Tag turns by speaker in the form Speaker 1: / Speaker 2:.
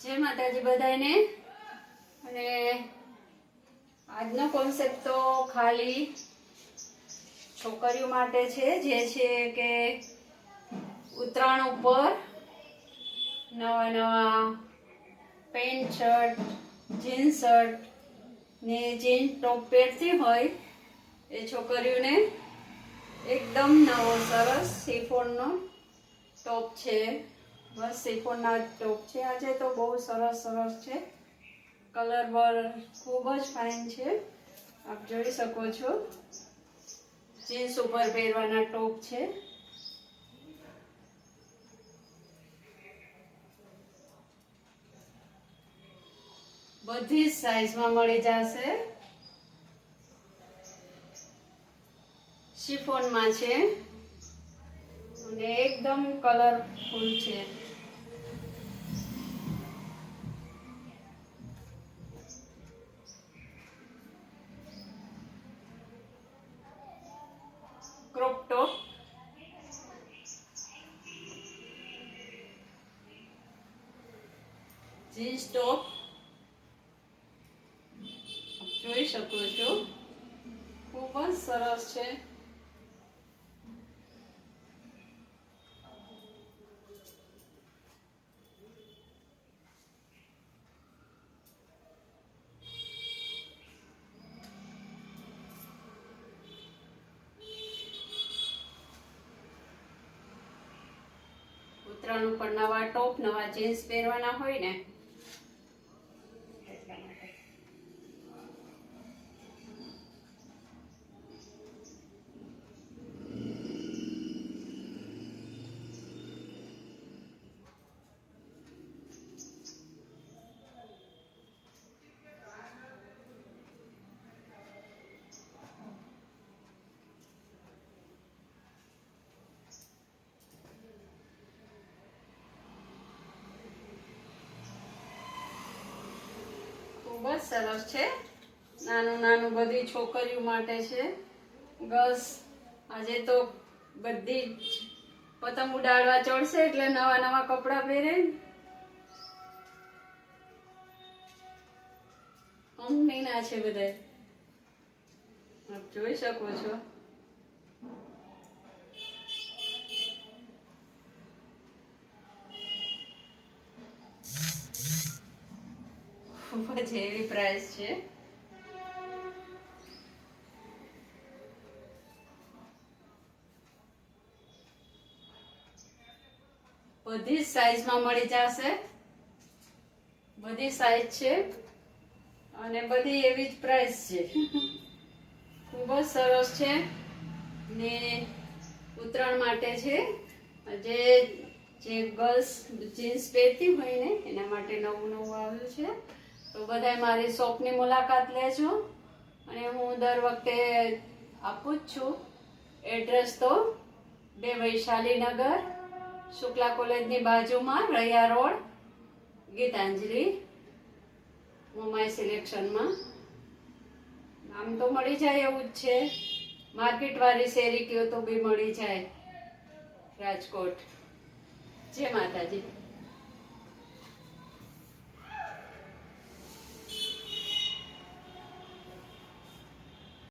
Speaker 1: જય માતાજી બધાને। અને આજનો કોન્સેપ્ટ તો ખાલી છોકરીઓ માટે છે, જે છે કે ઉત્તરાયણ ઉપર નવા નવા પેન્ટ શર્ટ, જીન્સ શર્ટ ને જીન્સ ટોપ પહેરતી હોય એ છોકરીઓને એકદમ નવો સરસ શિફોનનો ટોપ છે। બસ શિફોનના ટોપ છે। આજે તો બહુ સરસ સરસ છે, કલર બર ખૂબ જ ફાઇન છે। આપ જોઈ શકો છો, જીન્સ ઉપર પહેરવાના ટોપ છે। બધી જ સાઈઝમાં મળી જશે। શિફોનમાં છે અને એકદમ કલરફુલ છે। ક્રોપ ટોપ, જીન્સ ટોપ જોઈ શકો છો, ખૂબ જ સરસ છે। ઉત્તરાયણ ઉપર નવા ટોપ, નવા જીન્સ પહેરવાના હોય ને એટલા માટે। ખૂબ જ સરસ છે, નાનું નાનું બધી છોકરીઓ માટે છે। ગર્લ્સ આજે તો બધી જ પતંગ ઉડાડવા ચડશે એટલે નવા નવા કપડાં પહેરે। કંપનીના છે બધા, આપ જોઈ શકો છો। ખૂબ જ હેવી પ્રાઇસ છે। બધી જ સાઈઝમાં મળી જશે, બધી સાઈઝ છે અને બધી એવી જ પ્રાઇસ છે। ખૂબ જ સરસ છે ને ઉત્તરાયણ માટે છે। જે ગર્લ્સ જીન્સ પહેરતી હોય ને એના માટે નવું નવું આવ્યું છે। તો બધાય મારી શોપની મુલાકાત લેજો અને હું દર વખતે આપું જ છું। એડ્રેસ તો 2 વૈશાલીનગર, શુક્લા કોલેજની બાજુમાં, રૈયા રોડ, ગીતાંજલિ, મોમાઈ સિલેક્શનમાં। આમ તો મળી જાય એવું જ છે, માર્કેટવાળી શેરી કયો તો બી મળી જાય રાજકોટ। જય માતાજી।